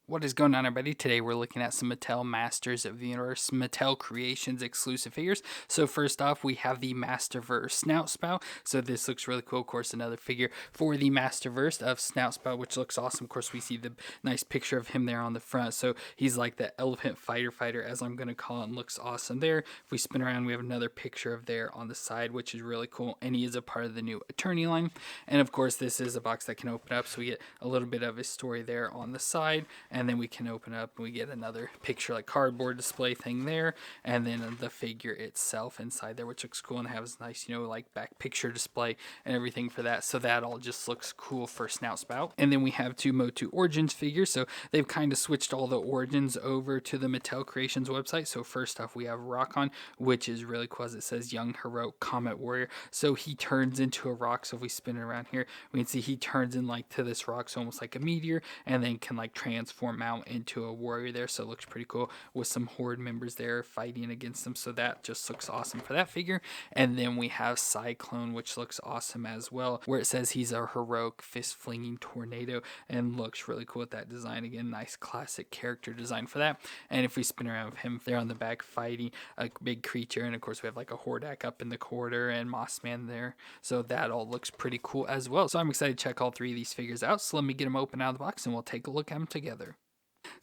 What is going on, everybody? Today we're looking at some Mattel Masters of the Universe Mattel Creations exclusive figures. So first off, we have the Masterverse Snout Spout. So this looks really cool. Of course, another figure for the Masterverse of Snout Spout, which looks awesome. Of course, we see the nice picture of him there on the front. So he's like the elephant fighter, as I'm going to call it, and looks awesome there. If we spin around, we have another picture of there on the side, which is really cool. And he is a part of the new Attorney line. And of course, this is a box that can open up. So we get a little bit of his story there on the side. And then we can open up and we get another picture like cardboard display thing there, and then the figure itself inside there, which looks cool and has nice, like back picture display and everything for that. So that all just looks cool for Snout Spout. And then we have two MOTU Origins figures. So they've kind of switched all the origins over to the Mattel Creations website. So first off, we have Rokkon, which is really cool as it says young heroic comet warrior. So he turns into a rock. So if we spin it around here, we can see he turns in like to this rock, so almost like a meteor, and then can like transform out into a warrior there. So it looks pretty cool with some horde members there fighting against them. So that just looks awesome for that figure. And then we have Sy-Klone, which looks awesome as well, where it says he's a heroic fist flinging tornado, and looks really cool with that design. Again, nice classic character design for that. And if we spin around with him there on the back fighting a big creature, and of course we have like a Hordak up in the corner and Mossman there. So that all looks pretty cool as well. So I'm excited to check all three of these figures out. So let me get them open out of the box and we'll take a look at them together.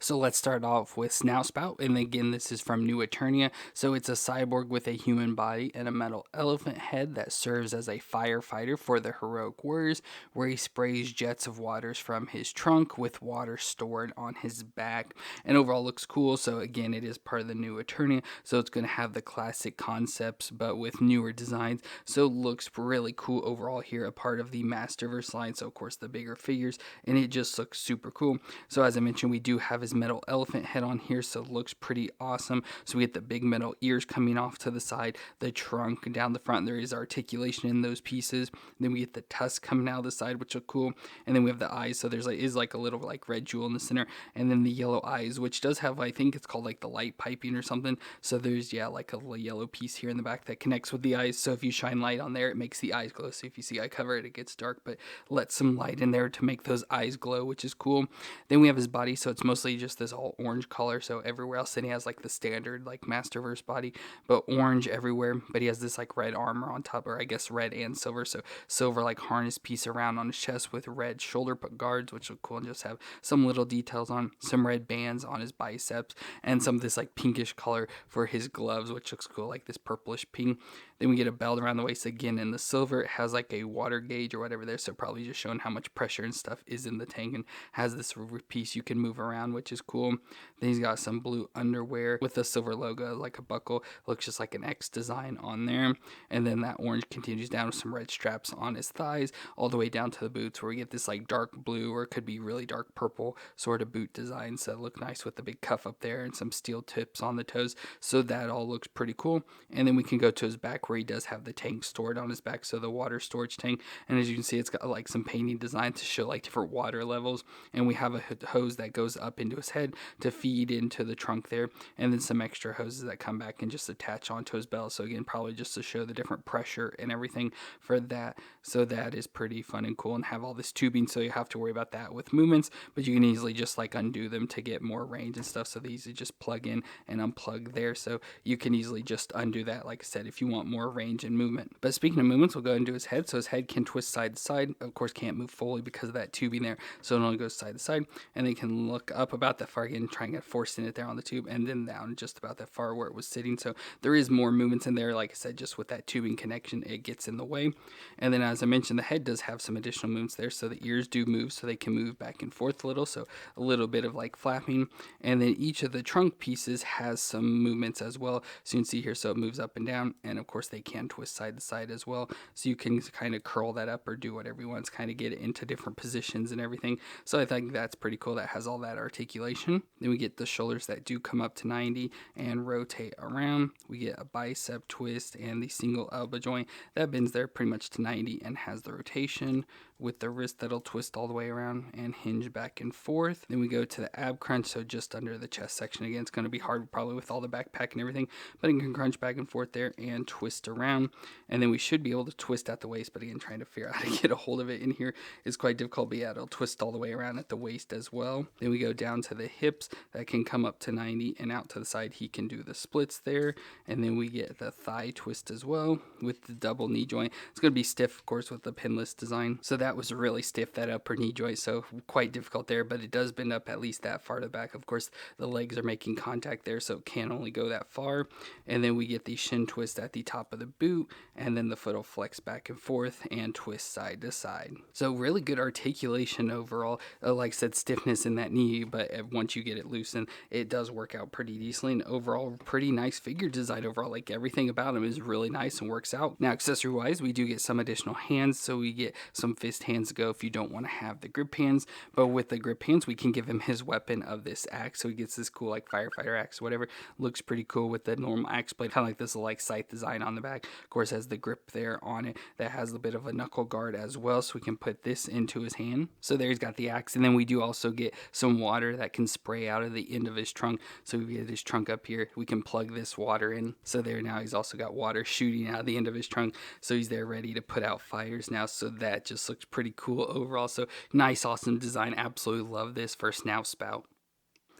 So let's start off with Snout Spout, and again this is from New Eternia. So it's a cyborg with a human body and a metal elephant head that serves as a firefighter for the heroic warriors, where he sprays jets of waters from his trunk with water stored on his back. And overall looks cool. So again, it is part of the New Eternia, so it's going to have the classic concepts but with newer designs. So it looks really cool overall here, a part of the Masterverse line. So of course the bigger figures, and it just looks super cool. So as I mentioned, we do have his metal elephant head on here, so it looks pretty awesome. So we get the big metal ears coming off to the side, the trunk down the front, there is articulation in those pieces. Then we get the tusk coming out of the side, which look cool. And then we have the eyes, so there's like a little like red jewel in the center, and then the yellow eyes, which does have, I think it's called like the light piping or something. So there's like a little yellow piece here in the back that connects with the eyes, so if you shine light on there, it makes the eyes glow. So if you see I cover it, it gets dark, but let some light in there to make those eyes glow, which is cool. Then we have his body, so it's mostly just this all orange color. So everywhere else, then he has like the standard like Masterverse body, but orange everywhere. But he has this like red armor on top, or I guess red and silver. So silver like harness piece around on his chest with red shoulder guards, which look cool, and just have some little details on some red bands on his biceps, and some of this like pinkish color for his gloves, which looks cool, like this purplish pink. Then we get a belt around the waist again in the silver. It has like a water gauge or whatever there, so probably just showing how much pressure and stuff is in the tank, and has this piece you can move around, which is cool. Then he's got some blue underwear with a silver logo, like a buckle. Looks just like an X design on there. And then that orange continues down with some red straps on his thighs, all the way down to the boots, where we get this like dark blue, or it could be really dark purple sort of boot design. So it look nice with the big cuff up there and some steel tips on the toes. So that all looks pretty cool. And then we can go to his back, where he does have the tank stored on his back, so the water storage tank. And as you can see, it's got like some painting design to show like different water levels. And we have a hose that goes up into his head to feed into the trunk there, and then some extra hoses that come back and just attach onto his belt. So again, probably just to show the different pressure and everything for that. So that is pretty fun and cool, and have all this tubing, so you have to worry about that with movements, but you can easily just like undo them to get more range and stuff. So they easily just plug in and unplug there, so you can easily just undo that, like I said, if you want more range and movement. But speaking of movements, we'll go into his head. So his head can twist side to side. Of course, can't move fully because of that tubing there, so it only goes side to side. And then you can look up about that far again, trying to get force in it there on the tube, and then down just about that far where it was sitting. So there is more movements in there. Like I said, just with that tubing connection, it gets in the way. And then as I mentioned, the head does have some additional movements there. So the ears do move, so they can move back and forth a little. So a little bit of like flapping. And then each of the trunk pieces has some movements as well. So you can see here, so it moves up and down. And of course they can twist side to side as well. So you can kind of curl that up or do whatever you want to kind of get it into different positions and everything. So I think that's pretty cool. That has all that articulation. Then we get the shoulders that do come up to 90 and rotate around. We get a bicep twist and the single elbow joint that bends there pretty much to 90 and has the rotation, with the wrist that'll twist all the way around and hinge back and forth. Then we go to the ab crunch, so just under the chest section. Again, it's going to be hard probably with all the backpack and everything, but it can crunch back and forth there and twist around. And then we should be able to twist at the waist, but again, trying to figure out how to get a hold of it in here is quite difficult. But yeah, it'll twist all the way around at the waist as well. Then we go down down to the hips that can come up to 90, and out to the side he can do the splits there. And then we get the thigh twist as well with the double knee joint. It's going to be stiff, of course, with the pinless design. So that was really stiff, that upper knee joint, so quite difficult there, but it does bend up at least that far to the back. Of course, the legs are making contact there, so it can only go that far. And then we get the shin twist at the top of the boot, and then the foot will flex back and forth and twist side to side. So really good articulation overall. Like I said, stiffness in that knee, but once you get it loosened, it does work out pretty decently. And overall, pretty nice figure design overall. Like everything about him is really nice and works out. Now, accessory wise, we do get some additional hands, so we get some fist hands to go if you don't want to have the grip hands. But with the grip hands, we can give him his weapon of this axe, so he gets this cool like firefighter axe, whatever. Looks pretty cool with the normal axe blade, kind of like this little like scythe design on the back. Of course, has the grip there on it that has a bit of a knuckle guard as well, so we can put this into his hand. So there he's got the axe, and then we do also get some water that can spray out of the end of his trunk. So we get his trunk up here, we can plug this water in. So there now he's also got water shooting out of the end of his trunk, so he's there ready to put out fires now. So that just looks pretty cool overall. So nice, awesome design. Absolutely love this for Snout Spout.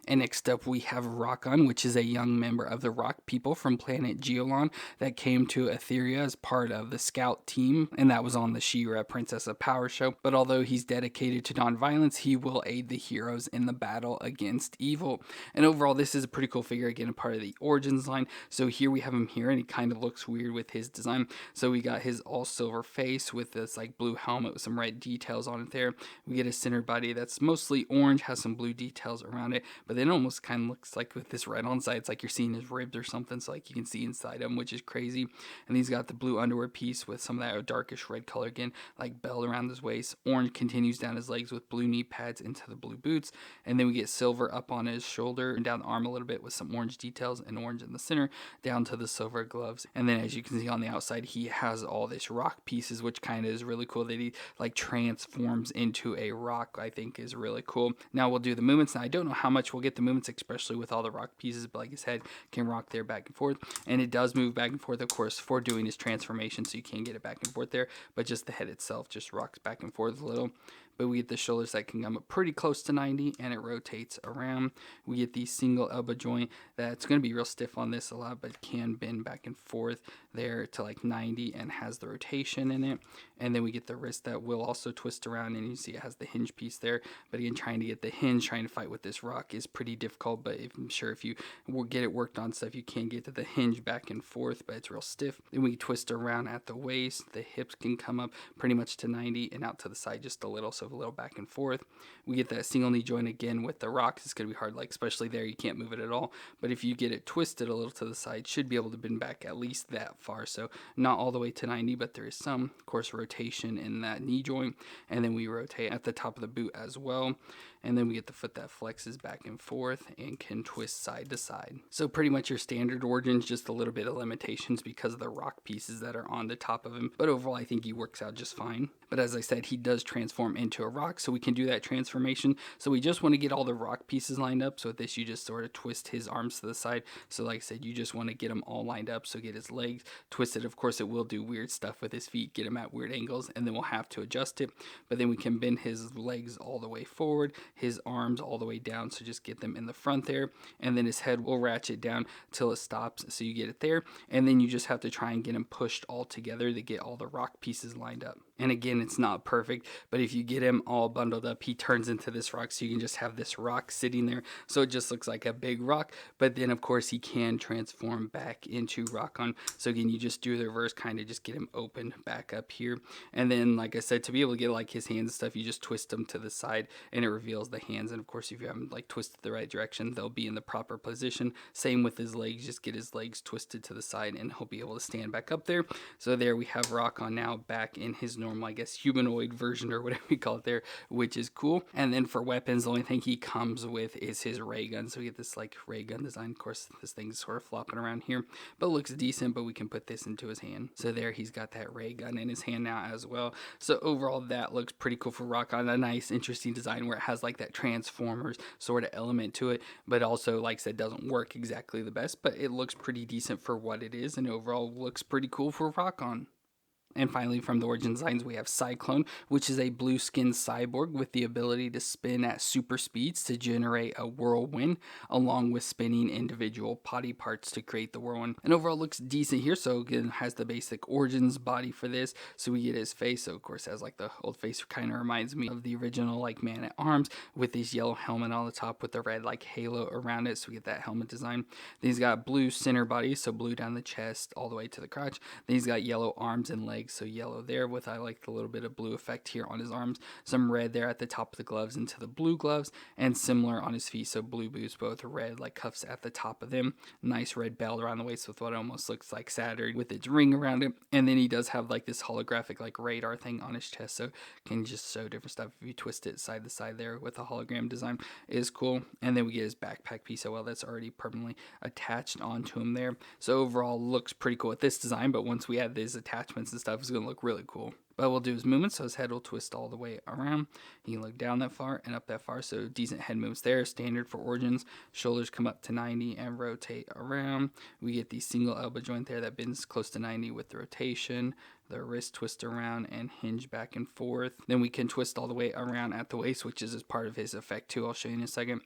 And next up we have Rokkon, which is a young member of the Rock people from planet Geolon that came to Etheria as part of the scout team, and that was on the She-Ra Princess of Power show. But although he's dedicated to non-violence, he will aid the heroes in the battle against evil. And overall, this is a pretty cool figure, again, a part of the Origins line. So here we have him here, and he kind of looks weird with his design. So we got his all-silver face with this like blue helmet with some red details on it there. We get a center body that's mostly orange, has some blue details around it, but then almost kind of looks like with this red on side, it's like you're seeing his ribs or something, so like you can see inside him, which is crazy. And he's got the blue underwear piece with some of that darkish red color again, like belt around his waist. Orange continues down his legs with blue knee pads into the blue boots, and then we get silver up on his shoulder and down the arm a little bit with some orange details and orange in the center down to the silver gloves. And then as you can see on the outside, he has all this rock pieces, which kind of is really cool that he like transforms into a rock. I think is really cool. Now we'll do the movements. Now I don't know how much we'll get the movements, especially with all the rock pieces, but like his head can rock there back and forth, and it does move back and forth, of course, for doing his transformation, so you can get it back and forth there, but just the head itself just rocks back and forth a little. But we get the shoulders that can come up pretty close to 90, and it rotates around. We get the single elbow joint that's going to be real stiff on this a lot, but can bend back and forth there to like 90 and has the rotation in it. And then we get the wrist that will also twist around, and you see it has the hinge piece there. But again, trying to get the hinge, trying to fight with this rock is pretty difficult, but I'm sure if you will get it worked on stuff, you can get to the hinge back and forth, but it's real stiff. Then we twist around at the waist. The hips can come up pretty much to 90 and out to the side just a little, so a little back and forth. We get that single knee joint again with the rocks. It's going to be hard, like especially there, you can't move it at all. But if you get it twisted a little to the side, should be able to bend back at least that far. So not all the way to 90, but there is some, of course, rotation in that knee joint. And then we rotate at the top of the boot as well. And then we get the foot that flexes back and forth and can twist side to side. So pretty much your standard Origins, just a little bit of limitations because of the rock pieces that are on the top of him. But overall, I think he works out just fine. But as I said, he does transform into a rock, so we can do that transformation. So we just want to get all the rock pieces lined up. So with this, you just sort of twist his arms to the side. So like I said, you just want to get them all lined up. So get his legs twisted. Of course, it will do weird stuff with his feet, get him at weird angles, and then we'll have to adjust it. But then we can bend his legs all the way forward, his arms all the way down, so just get them in the front there, and then his head will ratchet down till it stops, so you get it there, and then you just have to try and get him pushed all together to get all the rock pieces lined up. And again, it's not perfect, but if you get him all bundled up, he turns into this rock, so you can just have this rock sitting there, so it just looks like a big rock. But then of course he can transform back into Rokkon, so again, you just do the reverse, kind of just get him open back up here. And then like I said, to be able to get like his hands and stuff, you just twist them to the side and it reveals the hands. And of course, if you have them like twisted the right direction, they'll be in the proper position. Same with his legs, just get his legs twisted to the side and he'll be able to stand back up there. So there we have Rokkon now back in his normal, I guess, humanoid version or whatever we call it there, which is cool. And then for weapons, the only thing he comes with is his ray gun. So we get this like ray gun design. Of course, this thing's sort of flopping around here, but looks decent, but we can put this into his hand. So there he's got that ray gun in his hand now as well. So overall, that looks pretty cool for Rokkon. A nice, interesting design where it has like that Transformers sort of element to it, but also, like I said, doesn't work exactly the best, but it looks pretty decent for what it is, and overall looks pretty cool for Rokkon. And finally, from the Origin Designs, we have Sy-Klone, which is a blue skinned cyborg with the ability to spin at super speeds to generate a whirlwind, along with spinning individual body parts to create the whirlwind. And overall looks decent here, so again, has the basic Origins body for this. So we get his face, so of course has like the old face, kind of reminds me of the original like Man-at-Arms, with his yellow helmet on the top with the red like halo around it, so we get that helmet design. Then he's got blue center body, so blue down the chest all the way to the crotch. Then he's got yellow arms and legs, so yellow there with I like the little bit of blue effect here on his arms, some red there at the top of the gloves into the blue gloves, and similar on his feet, so blue boots, both red like cuffs at the top of them, nice red belt around the waist with what almost looks like Saturn with its ring around it. And then he does have like this holographic like radar thing on his chest, so can just show different stuff if you twist it side to side there with a hologram design. It is cool. And then we get his backpack piece, so well that's already permanently attached onto him there, so overall looks pretty cool with this design. But once we add these attachments and stuff, it's going to look really cool. But we'll do his movements, so his head will twist all the way around. He can look down that far and up that far, so decent head moves there, standard for Origins. Shoulders come up to 90 and rotate around. We get the single elbow joint there that bends close to 90 with the rotation. The wrist twist around and hinge back and forth. Then we can twist all the way around at the waist, which is as part of his effect too. I'll show you in a second.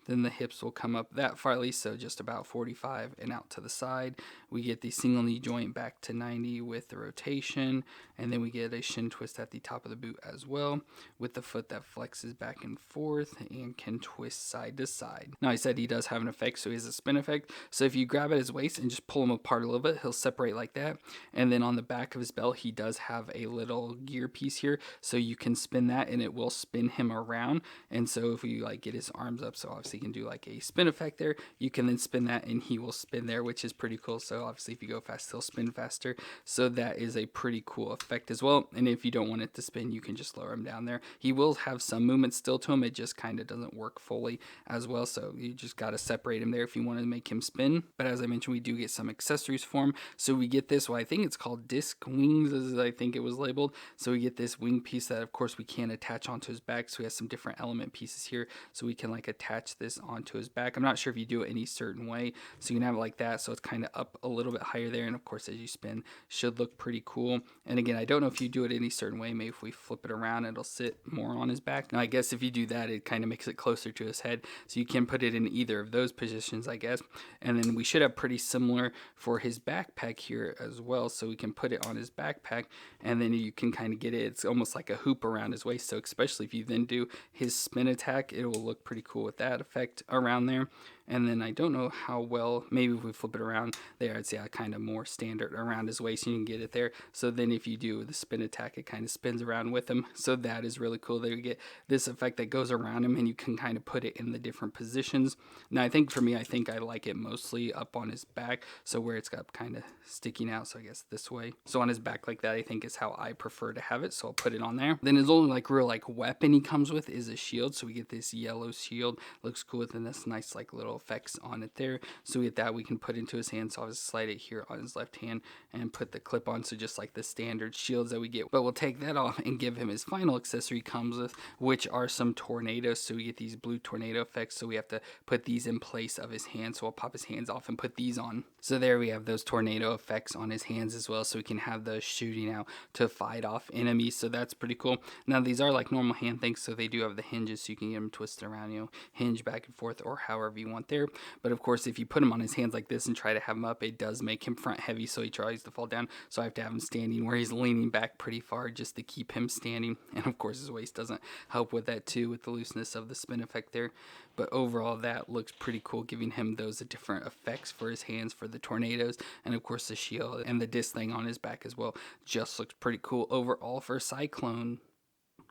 Then the hips will come up that far at least, so just about 45 and out to the side. We get the single knee joint back to 90 with the rotation, and then we get a shin twist at the top of the boot as well, with the foot that flexes back and forth and can twist side to side. Now I said he does have an effect, so he has a spin effect. So if you grab at his waist and just pull him apart a little bit, he'll separate like that. And then on the back of his belt, he does have a little gear piece here, so you can spin that and it will spin him around. And so if we like get his arms up, so obviously you can do like a spin effect there, you can then spin that and he will spin there, which is pretty cool. So obviously if you go fast, he'll spin faster, so that is a pretty cool effect as well. And if you don't want it to spin, you can just lower him down there. He will have some movement still to him, it just kind of doesn't work fully as well, so you just got to separate him there if you want to make him spin. But as I mentioned, we do get some accessories for him, so we get this, well I think it's called disc wings as I think it was labeled. So we get this wing piece that of course we can attach onto his back, so he has some different element pieces here, so we can like attach this onto his back. I'm not sure if you do it any certain way, so you can have it like that, so it's kind of up a little bit higher there, and of course as you spin should look pretty cool. And again, I don't know if you do it any certain way, maybe if we flip it around it'll sit more on his back. Now I guess if you do that, it kind of makes it closer to his head, so you can put it in either of those positions I guess. And then we should have pretty similar for his backpack here as well, so we can put it on his backpack and then you can kind of get it, it's almost like a hoop around his waist, so especially if you then do his spin attack, it will look pretty cool with that effect around there. And then I don't know how well, maybe if we flip it around there, I'd say kind of more standard around his waist, you can get it there. So then if you do the spin attack, it kind of spins around with him. So that is really cool. There you get this effect that goes around him and you can kind of put it in the different positions. Now I think for me, I think I like it mostly up on his back, so where it's got kind of sticking out, so I guess this way. So on his back like that, I think is how I prefer to have it, so I'll put it on there. Then his only like real like weapon he comes with is a shield, so we get this yellow shield, looks cool with this nice like little effects on it there. So with that we can put into his hand, so I'll just slide it here on his left hand and put the clip on, so just like the standard shields that we get. But we'll take that off and give him his final accessory comes with, which are some tornadoes. So we get these blue tornado effects, so we have to put these in place of his hand, so I'll pop his hands off and put these on. So there we have those tornado effects on his hands as well, so we can have those shooting out to fight off enemies, so that's pretty cool. Now these are like normal hand things, so they do have the hinges, so you can get them twisted around, you know, hinge back and forth or however you want there. But of course if you put him on his hands like this and try to have him up, it does make him front heavy, so he tries to fall down, so I have to have him standing where he's leaning back pretty far just to keep him standing. And of course his waist doesn't help with that too, with the looseness of the spin effect there. But overall that looks pretty cool, giving him those different effects for his hands, for the tornadoes, and of course the shield and the disc thing on his back as well. Just looks pretty cool overall for Sy-Klone.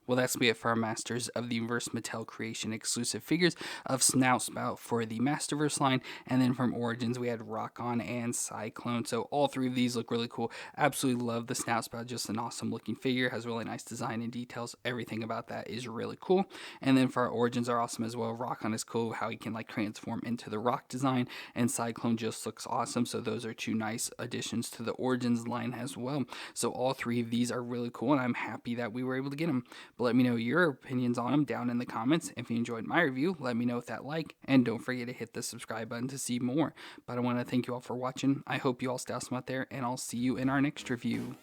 Well, that's be it for our Masters of the Universe Mattel Creation exclusive figures of Snout Spout for the Masterverse line. And then from Origins, we had Rokkon and Sy-Klone. So all three of these look really cool. Absolutely love the Snout Spout. Just an awesome looking figure. Has really nice design and details. Everything about that is really cool. And then for our Origins are awesome as well. Rokkon is cool, how he can like transform into the rock design. And Sy-Klone just looks awesome. So those are two nice additions to the Origins line as well. So all three of these are really cool, and I'm happy that we were able to get them. But let me know your opinions on them down in the comments. If you enjoyed my review, let me know with that like, and don't forget to hit the subscribe button to see more. But I want to thank you all for watching. I hope you all stay awesome out there, and I'll see you in our next review.